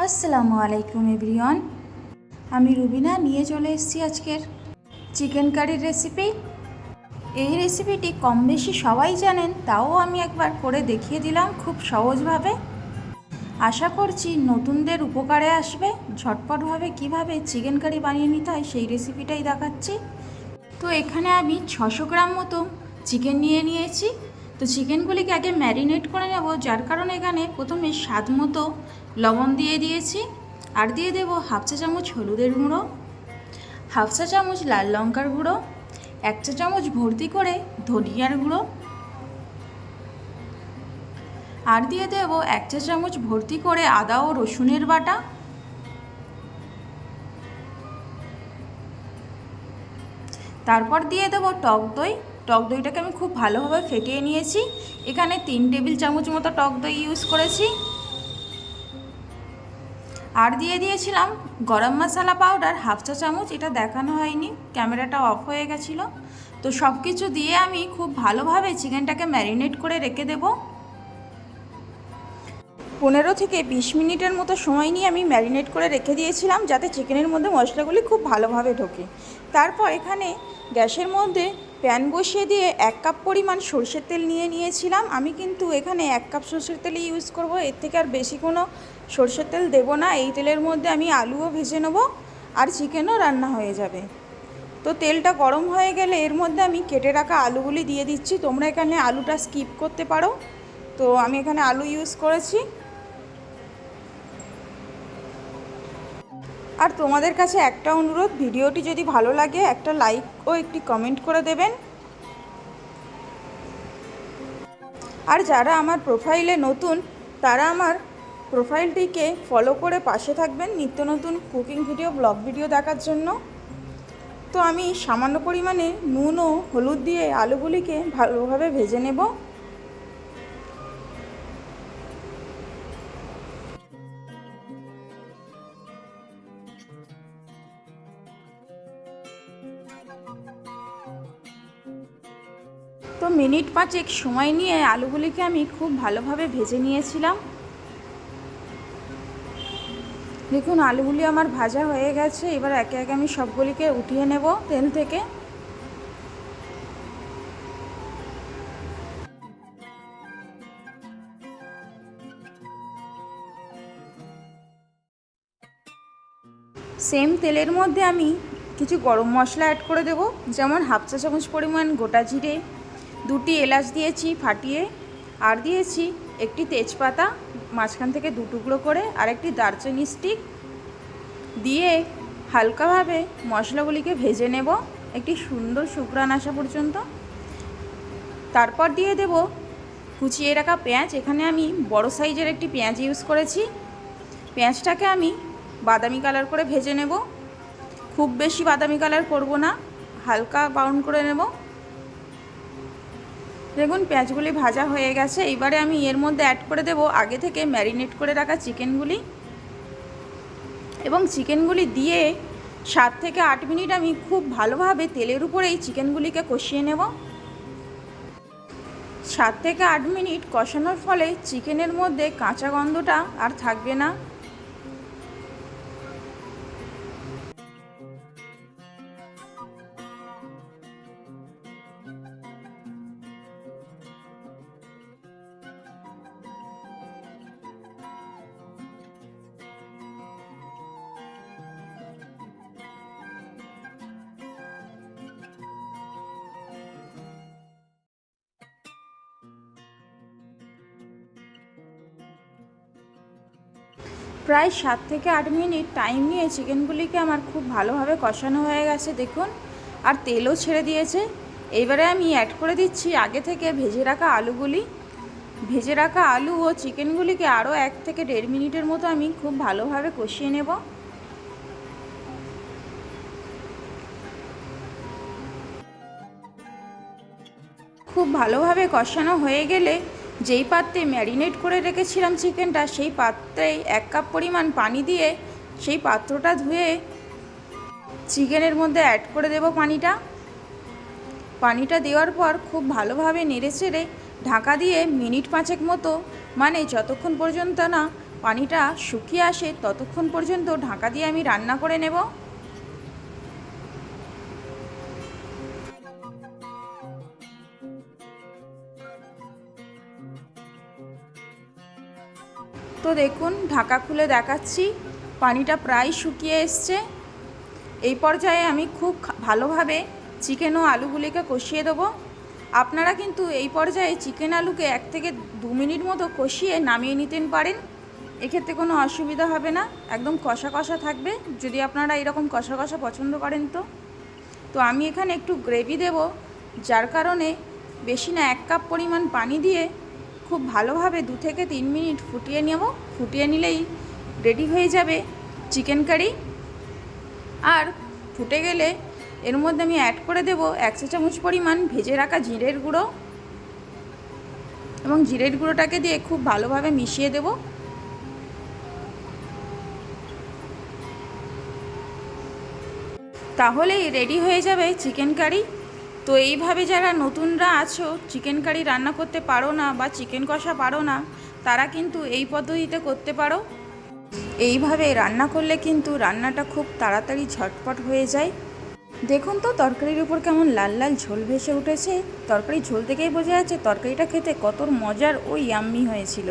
আসসালামু আলাইকুম এভরিওয়ান। আমি রুবিনা নিয়ে চলে এসেছি আজকের চিকেন কারির রেসিপি। এই রেসিপিটি কম বেশি সবাই জানেন, তাও আমি একবার করে দেখিয়ে দিলাম খুব সহজভাবে। আশা করছি নতুনদের উপকারে আসবে। ঝটপটভাবে কিভাবে চিকেন কারি বানিয়ে নিতে হয় সেই রেসিপিটাই দেখাচ্ছি। তো এখানে আমি 600 গ্রাম মতো চিকেন নিয়ে নিয়েছি। তো চিকেনগুলিকে আগে ম্যারিনেট করে নেব, যার কারণে এখানে প্রথমে স্বাদ মতো লবণ দিয়ে দিয়েছি, আর দিয়ে দেব হাফ চা চামচ হলুদের গুঁড়ো, হাফ চা চামচ লাল লঙ্কার গুঁড়ো, 1 চা চামচ ভর্তি করে ধনিয়ার গুঁড়ো, আর দিয়ে দেব 1 চা চামচ ভর্তি করে আদা ও রসুনের বাটা। তারপর দিয়ে দেব টক দই। টক দইটাকে আমি খুব ভালোভাবে ফেটিয়ে নিয়েছি। এখানে 3 টেবিল চামচ মতো টক দই ইউজ করেছি। আর দিয়ে দিয়েছিলাম গরম মশলা পাউডার হাফ চা চামচ, এটা দেখানো হয়নি, ক্যামেরাটা অফ হয়ে গেছিলো। তো সব কিছু দিয়ে আমি খুব ভালোভাবে চিকেনটাকে ম্যারিনেট করে রেখে দেব। 15 থেকে 20 মিনিটের মতো সময় নিয়ে আমি ম্যারিনেট করে রেখে দিয়েছিলাম, যাতে চিকেনের মধ্যে মশলাগুলি খুব ভালোভাবে ঢোকে। তারপর এখানে গ্যাসের মধ্যে প্যান বসিয়ে দিয়ে 1 কাপ পরিমাণ সরষের তেল নিয়ে নিয়েছিলাম। আমি কিন্তু এখানে 1 কাপ সরষের তেলই ইউজ করব, এর থেকে আর বেশি কোনো সরষের তেল দেব না। এই তেলের মধ্যে আমি আলুও ভেজে নেব আর চিকেনও রান্না হয়ে যাবে। তো তেলটা গরম হয়ে গেলে এর মধ্যে আমি কেটে রাখা আলুগুলি দিয়ে দিচ্ছি। তোমরা এখানে আলুটা স্কিপ করতে পারো, তো আমি এখানে আলু ইউজ করেছি। আর তোমাদের কাছে একটা অনুরোধ, ভিডিওটি যদি ভালো লাগে একটা লাইক ও একটি কমেন্ট করে দেবেন। আর যারা আমার প্রোফাইলে নতুন, তারা আমার প্রোফাইলটিকে ফলো করে পাশে থাকবেন নিত্য নতুন কুকিং ভিডিও, ব্লগ ভিডিও দেখার জন্য। তো আমি সামান্য পরিমাণে নুন ও হলুদ দিয়ে আলুগুলিকে ভালোভাবে ভেজে নেব। তো মিনিট 5 সময় নিয়ে আলুগুলিকে আমি খুব ভালোভাবে ভেজে নিয়েছিলাম। দেখুন আলুগুলি আমার ভাজা হয়ে গেছে। এবার একে একে আমি সবগুলিকে উঠিয়ে নেব তেল থেকে। সেম তেলের মধ্যে আমি কিছু গরম মশলা অ্যাড করে দেব, যেমন হাফ চা চামচ পরিমাণ গোটা জিরে, 2টি এলাচ দিয়েছি ফাটিয়ে, আর দিয়েছি একটি তেজপাতা মাঝখান থেকে 2 টুকরো করে, আর একটি দারচিনি স্টিক দিয়ে হালকাভাবে মশলাগুলিকে ভেজে নেব একটি সুন্দর সুঘ্রাণ আসা পর্যন্ত। তারপর দিয়ে দেব কুচিয়ে রাখা পেঁয়াজ। এখানে আমি বড় সাইজের একটি পেঁয়াজ ইউজ করেছি। পেঁয়াজটাকে আমি বাদামি কালার করে ভেজে নেব, খুব বেশি বাদামি কালার করব না, হালকা ব্রাউন করে নেব। দেখুন পেঁয়াজগুলি ভাজা হয়ে গেছে। এবারে আমি এর মধ্যে অ্যাড করে দেব আগে থেকে ম্যারিনেট করে রাখা চিকেনগুলি, এবং চিকেনগুলি দিয়ে 7 থেকে 8 মিনিট আমি খুব ভালোভাবে তেলের উপরেই চিকেনগুলিকে কষিয়ে নেব। 7 থেকে 8 মিনিট কষানোর ফলে চিকেনের মধ্যে কাঁচা গন্ধটা আর থাকবে না। প্রায় 7 থেকে 8 মিনিট টাইম নিয়ে চিকেনগুলিকে আমার খুব ভালোভাবে কষানো হয়ে গেছে দেখুন, আর তেলও ছেড়ে দিয়েছে। এইবারে আমি অ্যাড করে দিচ্ছি আগে থেকে ভেজে রাখা আলুগুলি। ভেজে রাখা আলু ও চিকেনগুলিকে আরও 1 থেকে 1.5 মিনিটের মতো আমি খুব ভালোভাবে কষিয়ে নেব। খুব ভালোভাবে কষানো হয়ে গেলে যেই পাত্রে ম্যারিনেট করে রেখেছিলাম চিকেনটা, সেই পাত্রে 1 কাপ পরিমাণ পানি দিয়ে সেই পাত্রটা ধুয়ে চিকেনের মধ্যে অ্যাড করে দেব পানিটা দেওয়ার পর খুব ভালোভাবে নেড়ে চেড়ে ঢাকা দিয়ে মিনিট 5 মতো, মানে যতক্ষণ পর্যন্ত না পানিটা শুকিয়ে আসে ততক্ষণ পর্যন্ত ঢাকা দিয়ে আমি রান্না করে নেব। তো দেখুন ঢাকা খুলে দেখাচ্ছি, পানিটা প্রায় শুকিয়ে এসছে। এই পর্যায়ে আমি খুব ভালোভাবে চিকেন ও আলুগুলিকে কষিয়ে দেবো। আপনারা কিন্তু এই পর্যায়ে চিকেন আলুকে 1 থেকে 2 মিনিট মতো কষিয়ে নামিয়ে নিতে পারেন, এক্ষেত্রে কোনো অসুবিধা হবে না, একদম কষা কষা থাকবে যদি আপনারা এরকম কষা কষা পছন্দ করেন। তো আমি এখানে একটু গ্রেভি দেব, যার কারণে বেশি না 1 কাপ পরিমাণ পানি দিয়ে খুব ভালোভাবে 2 থেকে 3 মিনিট ফুটিয়ে নেব। ফুটিয়ে নিলেই রেডি হয়ে যাবে চিকেন কারি। আর ফুটে গেলে এর মধ্যে আমি অ্যাড করে দেব 1 চা চামচ পরিমাণ ভেজে রাখা জিরের গুঁড়ো, এবং জিরের গুঁড়োটাকে দিয়ে খুব ভালোভাবে মিশিয়ে দেব। তাহলেই রেডি হয়ে যাবে চিকেন কারি। তো এইভাবে যারা নতুনরা আছো, চিকেন কারি রান্না করতে পারো না বা চিকেন কষা পারো না, তারা কিন্তু এই পদ্ধতিতে করতে পারো। এইভাবে রান্না করলে কিন্তু রান্নাটা খুব তাড়াতাড়ি ঝটপট হয়ে যায়। দেখুন তো তরকারির উপর কেমন লাল লাল ঝোল ভেসে উঠেছে। তরকারির ঝোল থেকেই বোঝা যাচ্ছে তরকারিটা খেতে কত মজার ও ইয়াম্মি হয়েছিল।